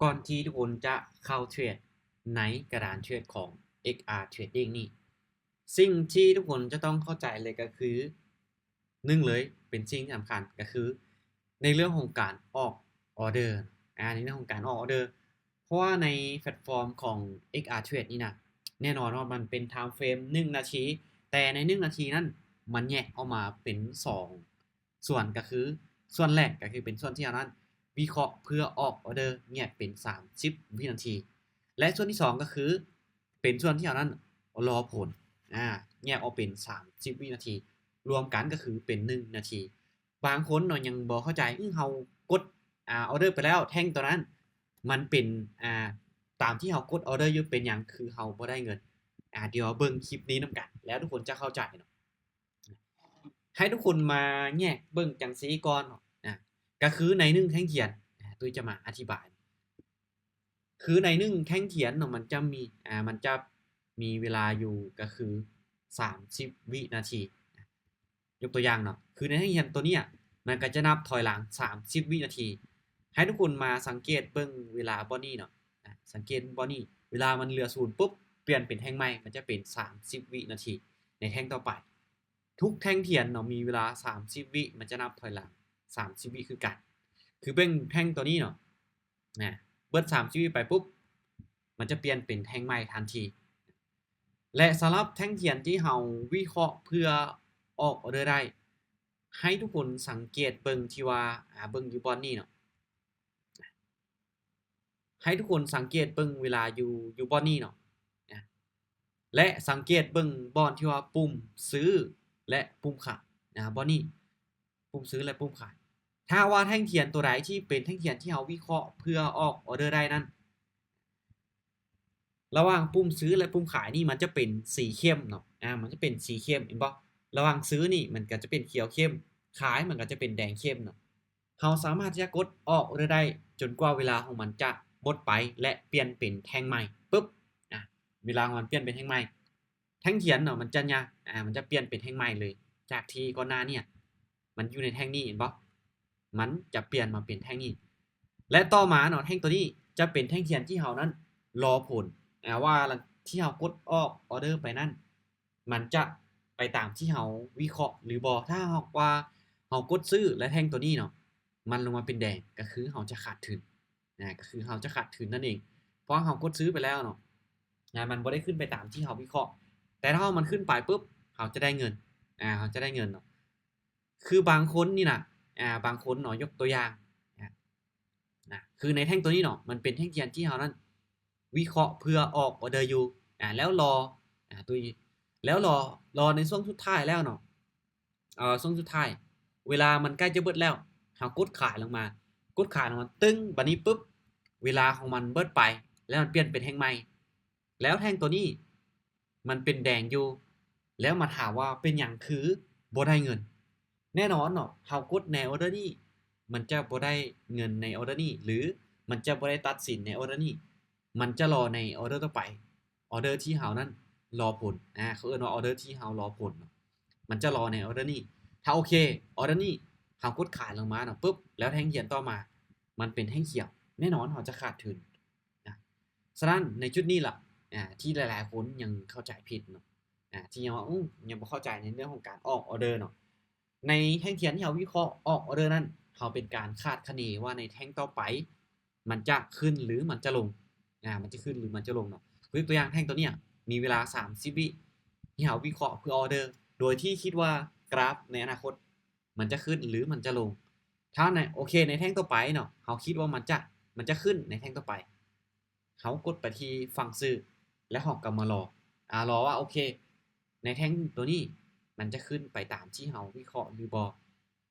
ก่อนที่ทุกคนจะเข้าเทรดในกระดานเทรดของ XR Trading นี่สิ่งที่ทุกคนจะต้องเข้าใจเลยก็คือหนึ่งเลยเป็นสิ่งที่สำคัญก็คือในเรื่องของการออกออเดอร์ในเรื่องของการออกออเดอร์เพราะว่าในแพลตฟอร์มของ XR Trade นี่นะแน่นอนว่ามันเป็น time frame 1 นาทีแต่ใน1 นาทีนั้นมันแยกออกมาเป็น2ส่วนก็คือส่วนแรกก็คือเป็นส่วนที่เรานั้นวิเคราะห์เพื่อออกออเดอร์แยกเป็น30วินาทีและส่วนที่2ก็คือเป็นส่วนที่เรานั้นรอผลแยกออกเป็น30วินาทีรวมกันก็คือเป็น1 นาทีบางคนเนาะยังบ่เข้าใจเรากดออเดอร์ไปแล้วแท่งตัวนั้นมันเป็นตามที่เรากดออเดอร์อยู่เป็นอย่างคือเราบ่ได้เงินเดี๋ยวเบิ่งคลิปนี้นำกันแล้วทุกคนจะเข้าใจเนาะให้ทุกคนมาแยกเบิ่งจังซี่ก่อนเนาะก็คือใน1แท่งเทียนตุ้ยจะมาอธิบายคือใน1แท่งเทียนเนาะมันจะมีเวลาอยู่ก็คือ30วินาทียกตัวอย่างเนาะคือในแท่งเทียนตัวเนี้ยมันก็จะนับถอยหลัง30วินาทีให้ทุกคนมาสังเกตเบิ่งเวลาบ่นี้เนาะสังเกตบ่นี้เวลามันเหลือ0ปุ๊บเปลี่ยนเป็นแท่งใหม่มันจะเป็น30วินาทีในแท่งต่อไปทุกแท่งเทียนเนาะมีเวลา30วิมันจะนับถอยหลัง30วิคือกันคือเบิ่งแท่งตัวนี้เนาะเบิด30วิไปปุ๊บมันจะเปลี่ยนเป็นแท่งใหม่ทันทีและสำหรับแท่งเทียนที่เราวิเคราะห์เพื่อออกออเดอร์ได้ให้ทุกคนสังเกตเบิ่งที่ว่าเบิ่งอยู่บอนนี้เนาะให้ทุกคนสังเกตเบิ่งเวลาอยู่บอนนี้เนาะและสังเกตเบิ่งบอนที่ว่าปุ่มซื้อและปุ่มขายบอนนี้ปุ่มซื้อและปุ่มขายถ้าว่าแท่งเทียนตัวใดที่เป็นแท่งเทียนที่เราวิเคราะห์เพื่อออกออเดอร์ได้นั้นระหว่างปุ่มซื้อและปุ่มขายนี่มันจะเป็นสีเข้มเนาะมันจะเป็นสีเข้มเห็นบ่ระหว่างซื้อนี่มันก็จะเป็นเขียวเข้มขายมันก็จะเป็นแดงเข้มเนาะเราสามารถที่จะกดออกออเดอร์ได้จนกว่าเวลาของมันจะหมดไปและเปลี่ยนเป็นแท่งใหม่ปึ๊บเวลาของมันเปลี่ยนเป็นแท่งใหม่แท่งเทียนเนาะมันจะยากมันจะเปลี่ยนเป็นแท่งใหม่เลยจากที่ก่อนหน้าเนี่ยมันอยู่ในแท่งนี้เห็นบ่มันจะเปลี่ยนมาเป็นแท่งนี้และต่อมาเนาะแท่งตัวนี้จะเป็นแท่งเทียนที่เรานั้นรอผลว่าที่เรากดออกออเดอร์ไปนั่นมันจะไปตามที่เราวิเคราะห์หรือบ่ถ้าหากว่าเรากดซื้อและแท่งตัวนี้เนาะมันลงมาเป็นแดงก็คือเราจะขาดทุนก็คือเราจะขาดทุนนั่นเองเพราะเรากดซื้อไปแล้วเนาะมันบ่ได้ขึ้นไปตามที่เราวิเคราะห์แต่ถ้ามันขึ้นไปปุ๊บเราจะได้เงินเราจะได้เงินเนาะคือบางคนนี่น่ะบางคนเนาะยกตัวอย่างคือในแท่งตัวนี้เนาะมันเป็นแท่งเทียนที่เรานั้นวิเคราะห์เพื่อออกออเดอร์อยู่แล้วรอตัวแล้วรอในช่วงสุดท้ายแล้วเนาะช่วงสุดท้ายเวลามันใกล้จะเบิดแล้วเรากดขายลงมากดขายลงมาตึ้งบัดนี้ปุ๊บเวลาของมันเบิดไปแล้วมันเปลี่ยนเป็นแท่งใหม่แล้วแท่งตัวนี้มันเป็นแดงอยู่แล้วมาถามว่าเป็นหยังคือบ่ได้เงินแน่นอนเนาะเรากดในออเดอร์นี้มันจะบ่ได้เงินในออเดอร์นี้หรือมันจะบ่ได้ตัดสินในออเดอร์นี้มันจะรอในออเดอร์ต่อไปออเดอร์ที่เรานั้นรอผลเขาเอิ้นว่าออเดอร์ที่เรารอผลเนาะมันจะรอในออเดอร์นี้ถ้าโอเคออเดอร์นี้เรากดขายลงมาเนาะปุ๊บแล้วแท่งเขียนต่อมามันเป็นแท่งเขียวแน่นอนเราจะขาดทุนนะฉะนั้นในจุดนี้ล่ะที่หลายๆคนยังเข้าใจผิดเนาะที่ยังว่ายังบ่เข้าใจในเรื่องของการออกออเดอร์เนาะในแท่งเทียนที่เราวิเคราะห์ออกออเดอร์นั้นเราเป็นการคาดคะเนว่าในแท่งต่อไปมันจะขึ้นหรือมันจะลงมันจะขึ้นหรือมันจะลงเนาะยกตัวอย่างแท่งตัวเนี้ยมีเวลา30วิที่เราวิเคราะห์เพื่อออเดอร์โดยที่คิดว่ากราฟในอนาคตมันจะขึ้นหรือมันจะลงถ้าในโอเคในแท่งต่อไปเนาะเราคิดว่ามันจะขึ้นในแท่งต่อไปเขากดไปที่ฝั่งซื้อและเราก็มารอรอว่าโอเคในแท่งตัวนี้มันจะขึ้นไปตามที่เราวิเคราะห์หรือบ่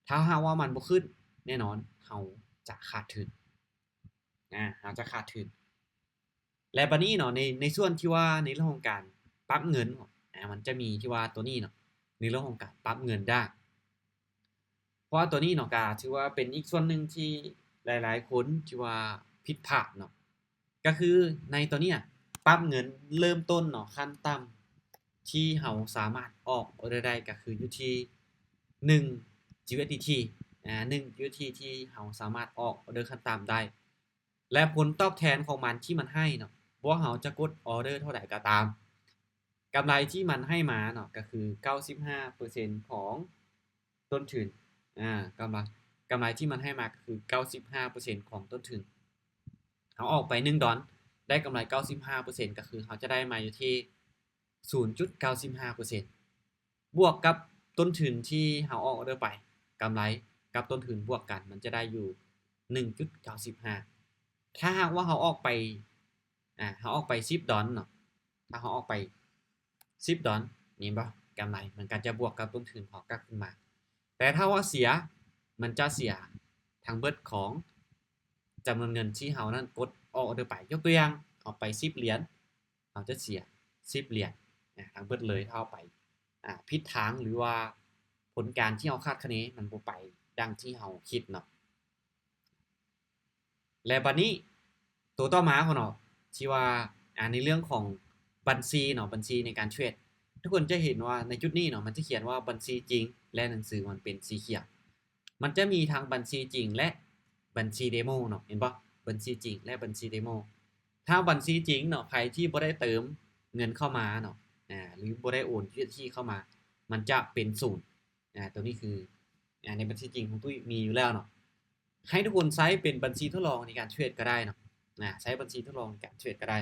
ถ้าหากว่ามันบ่ขึ้นแน่นอนเราจะขาดทุนเราจะขาดทุนและบัดนี้เนาะในส่วนที่ว่าในเรื่องของการปรับเงินมันจะมีที่ว่าตัวนี้เนาะในเรื่องของการปรับเงินได้เพราะว่าตัวนี้เนาะก็ถือว่าเป็นอีกส่วนหนึ่งที่หลายๆคนที่ว่าผิดพลาดเนาะก็คือในตัวเนี้ยปรับเงินเริ่มต้นเนาะขั้นต่ำที่เราสามารถออกออเดอร์ได้ก็คืออยู่ที่1 USDT 1 USDT ที่เราสามารถออกออเดอร์ขั้นต่ำได้ และผลตอบแทนของมันที่มันให้เนาะบ่ว่าเราจะกดออเดอร์เท่าใดก็ตามกำไรที่มันให้มาเนาะก็คือ 95% ของต้นทุนกำไรที่มันให้มาก็คือ 95% ของต้นทุนเราออกไป$1ได้กำไร 95% ก็คือเราจะได้มาอยู่ที่ 0.95% บวกกับต้นทุนที่เราออกออเดอร์ไปกำไรกับต้นทุนบวกกันมันจะได้อยู่ 1.95 ถ้าหากว่าเราออกไปเราออกไป$10เนาะถ้าเราออกไป$10นี่บ่กำไรมันก็จะบวกกับต้นทุนของกลับขึ้นมาแต่ถ้าว่าเสียมันจะเสียทั้งเบิดของจำนวนเงินที่เรานั้นกดออกออเดอร์ไปยกตัวอย่างเอาไป$10เราจะเสีย$10ทั้งเบิดเลยถ้าเอาไปผิดทางหรือว่าผลการที่เราคาดคะเนมันบ่ไปดังที่เราคิดเนาะและบัดนี้ตัวต่อมาเขาเนาะที่ว่าในเรื่องของบัญชีเนาะบัญชีในการเทรดทุกคนจะเห็นว่าในจุดนี้เนาะมันจะเขียนว่าบัญชีจริงและหนังสือมันเป็นสีเขียวมันจะมีทั้งบัญชีจริงและบัญชีเดโมเนาะเห็นบ่บัญชีจริงและบัญชีเดโมถ้าบัญชีจริงเนาะใครที่บ่ได้เติมเงินเข้ามาเนาะหรือบ่ได้โอนที่เข้ามามันจะเป็น0ตัวนี้คือในบัญชีจริงของตุ้ยมีอยู่แล้วเนาะให้ทุกคนใช้เป็นบัญชีทดลองในการเทรดก็ได้เนาะใช้บัญชีทดลองในการเทรดก็ได้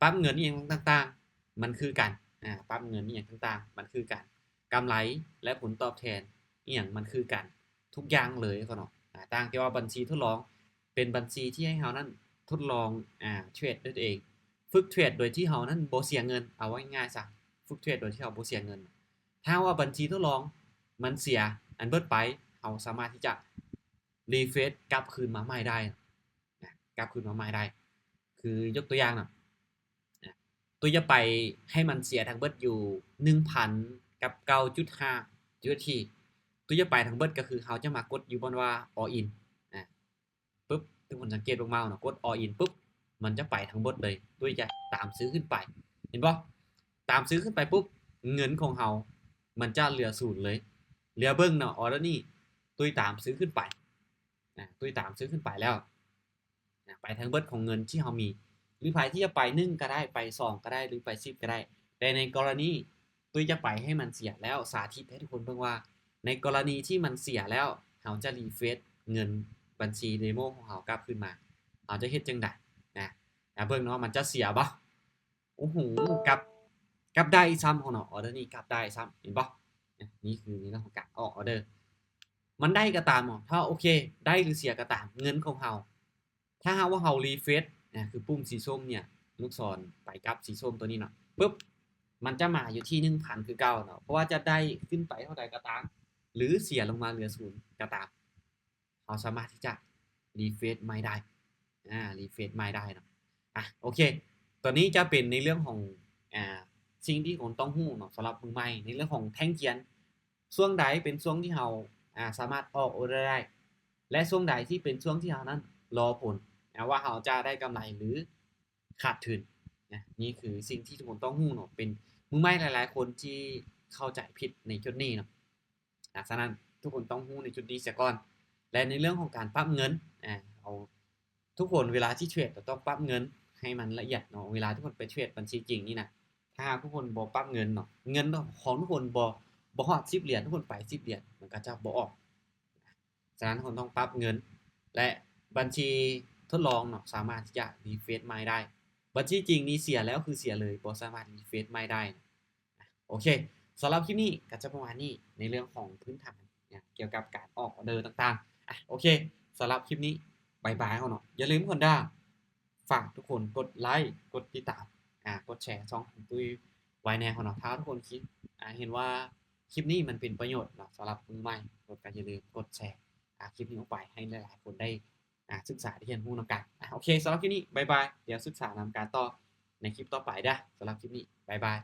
ปั๊มเงินอีหยังต่างๆมันคือกันปั๊มเงินอีหยังต่างๆมันคือกันกำไรและผลตอบแทนอีหยังมันคือกันทุกอย่างเลยก็เนาะต่างแต่ว่าบัญชีทดลองเป็นบัญชีที่ให้เฮานั้นทดลองเทรดด้วยตัวเองฝึกเทรดโดยที่เฮานั้นบ่เสียเงินเอาไว้ง่ายๆซะฝึกเทรดโดยที่เฮาบ่เสียเงินถ้าว่าบัญชีทดลองมันเสียอันเบิดไปเฮาสามารถที่จะรีเฟรชกลับคืนมาใหม่ได้กลับคืนมาใหม่ได้คือยกตัวอย่างเนาะตัวจะไปให้มันเสียทั้งเบิดอยู่ 1,000 กับ 9.5 UST ตัวจะไปทั้งเบิดก็คือเขาจะมากดอยู่บนว่า all in ปึ๊บทุกคนสังเกตลงมาเนาะกด all in ปึ๊บมันจะไปทั้งเบิดเลยตัวจะตามซื้อขึ้นไปเห็นบ่ตามซื้อขึ้นไปปุ๊บเงินของเรามันจะเหลือ0เลยเหลือเบิ่งเนาะออเดอร์นี้ตัวตามซื้อขึ้นไปตัวตามซื้อขึ้นไปแล้วไปทั้งเบิดของเงินที่เรามีหรือไผที่จะไป1ก็ได้ไป2ก็ได้หรือไป10ก็ได้แต่ในกรณีตุ้ยจะไปให้มันเสียแล้วสาธิตให้ทุกคนเบิ่งว่าในกรณีที่มันเสียแล้วเราจะรีเฟรชเงินบัญชีเดโมของเรากลับขึ้นมาเราจะเฮ็ดจังได๋เบิ่งเนาะมันจะเสียบ่โอ้โหกลับได้ซ้ำของเนาะออเดอร์นี้กลับได้ซ้ำเห็นบ่นี่คือในเรื่องของการออกออเดอร์มันได้ก็ตามถ้าโอเคได้หรือเสียก็ตามเงินของเราถ้าหากว่าเรารีเฟรชคือปุ่มสีส้มเนี่ยลูกศรไปกับสีส้มตัวนี้เนาะปึ๊บมันจะมาอยู่ที่ 1,000 คือเก่าเนาะเพราะว่าจะได้ขึ้นไปเท่าใดก็ตามหรือเสียลงมาเหลือ0ก็ตามเราสามารถที่จะรีเฟรชใหม่ได้รีเฟรชใหม่ได้เนาะโอเคตัวนี้จะเป็นในเรื่องของสิ่งที่คนต้องรู้เนาะสำหรับมือใหม่ในเรื่องของแท่งเทียนช่วงใดเป็นช่วงที่เราสามารถออกออเดอร์ได้และช่วงใดที่เป็นช่วงที่เรานั้นรอผลว่าเราจะได้กำไรหรือขาดทุนนี่คือสิ่งที่ทุกคนต้องรู้เนาะเป็นมือใหม่หลายๆคนที่เข้าใจผิดในจุดนี้เนาะฉะนั้นทุกคนต้องรู้ในจุดนี้เสียก่อนและในเรื่องของการปรับเงินเอาทุกคนเวลาที่เทรดต้องปรับเงินให้มันละเอียดเนาะเวลาทุกคนไปเทรดบัญชีจริงนี่นะถ้าทุกคนบ่ปรับเงินเนาะเงินของทุกคนบ่ฮอด$10ทุกคนไป$10มันก็จะบ่ออกฉะนั้นทุกคนต้องปรับเงินและบัญชีทดลองเนาะสามารถที่จะรีเฟรชใหม่ได้บัญชีจริงนี่เสียแล้วคือเสียเลยบ่สามารถรีเฟรชใหม่ได้โอเคสำหรับคลิปนี้ก็จะประมาณนี้ในเรื่องของพื้นฐานเกี่ยวกับการออกออเดอร์ต่างๆโอเคสำหรับคลิปนี้บ๊ายบายเนาะอย่าลืมคนด้าฝากทุกคนกดไลค์กดติดตามกดแชร์ช่องของตุ้ยไว้แน่เนาะถ้าทุกคนคิดเห็นว่าคลิปนี้มันเป็นประโยชน์เนาะสำหรับมือใหม่กดกันอย่าลืมกดแชร์คลิปนี้ออกไปให้หลายๆคนได้ศึกษาได้เรียนรู้นำกันโอเคสำหรับคลิปนี้บ๊ายบายเดี๋ยวศึกษานำการต่อในคลิปต่อไปสำหรับคลิปนี้บ๊ายบาย